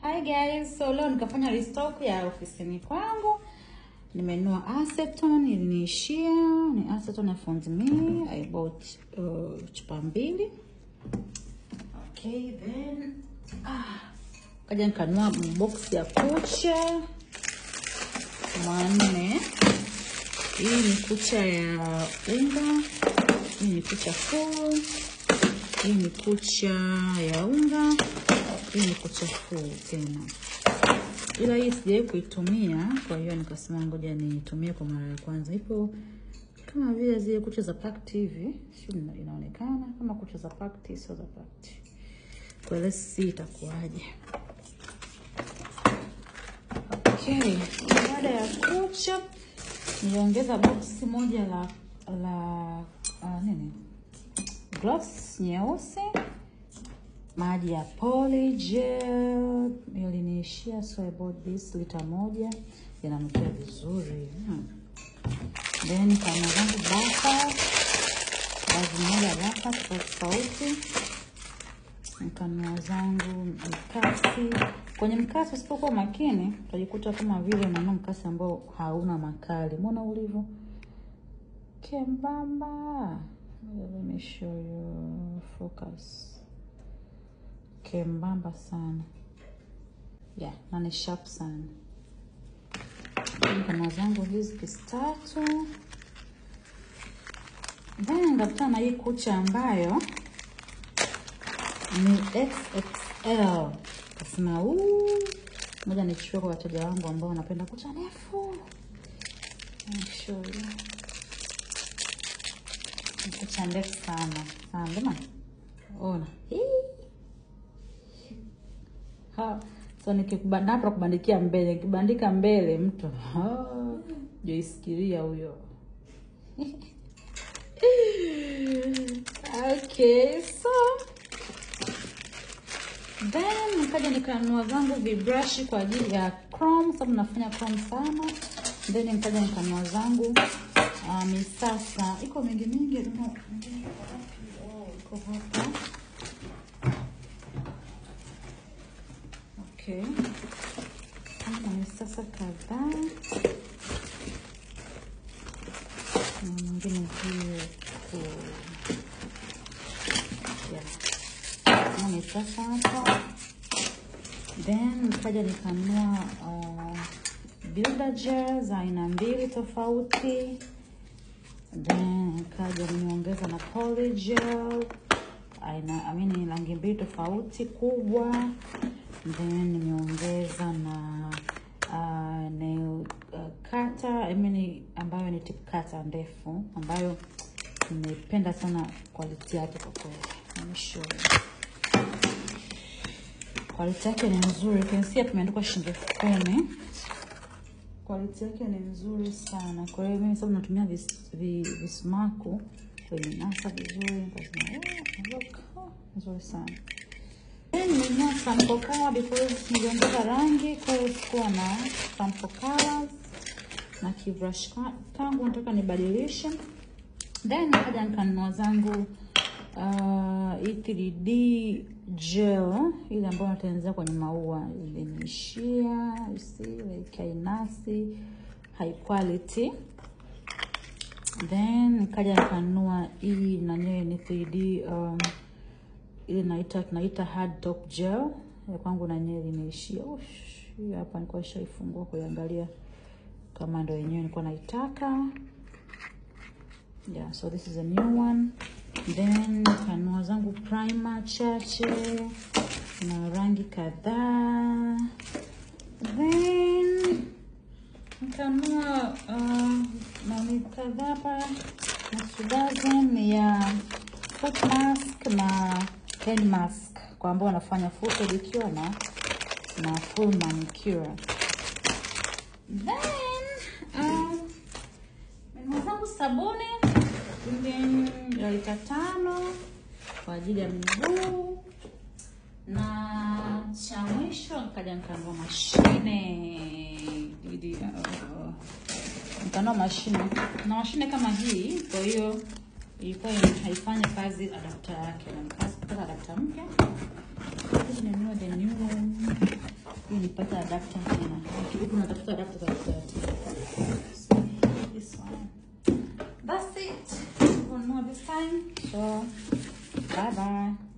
Hi guys, so leo nikafanya restock ya ofisini kwangu. Nimenunua acetone, iliniishia, ni acetone ya Fonzimi. I bought chupa 2. Okay, then kaja nikanunua box ya kucha 4. Hii ni kucha ya unga, hii ni kucha full, hii ni kucha ya unga, hii ni kucha full tena. Ila hii sijawahi kuitumia, kwa hiyo nikasema ngoja niitumie kwa mara ya kwanza. Ipo kama vile zile kucha za Pact hivi, sio inaonekana kama kucha za Pact, sio za Pact. Kwa hiyo let's see itakuwaje. Okay, baada ya kucha niongeza box moja la gloves nyeusi, maji ya polygel iliniishia, so I bought this lita 1, inanukia vizuri. Then kama zangu baka baadhi moja baka tofauti, nikanunua zangu mkasi. Kwenye mkasi usipokuwa makini utajikuta kama vile unanunua mkasi ambao hauna makali. Mbona ulivyo kembamba? Let me show you focus. Kembamba sana. Yeah, na ni sharp sana. Nikanunua zangu hizi pisi 3. Then ngapata na hii kucha ambayo ni XXL. Kasema moja nichukue kwa wateja wangu ambao wanapenda kucha ndefu. Let me show you. Kucha ndefu sana. Ndema? Ona. So nikikubanda hapa kubandikia mbele, nikibandika mbele mtu joisikiria huyo. Okay, so then nikaja nikanunua zangu vibrush kwa ajili ya chrome, sababu nafanya chrome sana. Then nikaja nikanunua zangu misasa. Iko mingi I don't know. Iko hapa. Okay. Hapa misasa kadhaa. Mwingine hiyo misasa hapa. Then nikaja nikanunua builder gels aina 2 tofauti. Then nikaja nimeongeza na polygel rangi 2 tofauti kubwa. Then nimeongeza na nail cutter, ambayo ni tip cutter ndefu, ambayo nimependa sana quality yake kwa kweli. Nimeshow. Quality yake ni nzuri. You can see hapa imeandikwa shilingi 10. Quality yake ni nzuri sana. Kwa hiyo mimi sababu natumia vismaku kwenye nasa vizuri, nzuri sana. Nina sample color because niliongeza rangi, kwa hiyo sikuwa na sample colors na kibrush kangu nataka nibadilishe. Then nikaja nikanunua zangu 3D gel ile ambayo natengeneza kwenye maua, iliniishia, you see, like inasi high quality. Then nikaja nikanunua hii na ni 3D ile tunaita hard top gel ya kwangu, na yenyewe inaishia. Hii hapa nilikuwa nishaifungua kuangalia kama ndio yenyewe nilikuwa naitaka. Yeah, so this is a new one. Then kanunua zangu primer chache na rangi kadhaa. Then kanunua nani kadhaa hapa na sudazen ya foot mask na hand mask kwa ambao wanafanya full pedicure na full manicure. Then nimezangu sabuni lita 5 kwa ajili ya miguu, na cha mwisho nikaja nikanunua mashine. Nikanunua mashine kama hii, kwa hiyo ilikuwa haifanya kazi adapter yake, na nikapata adapter mpya. This is the new one. Hii nipata adapter tena. Huku natafuta adapter za this one. That's it. One more this time. So bye bye.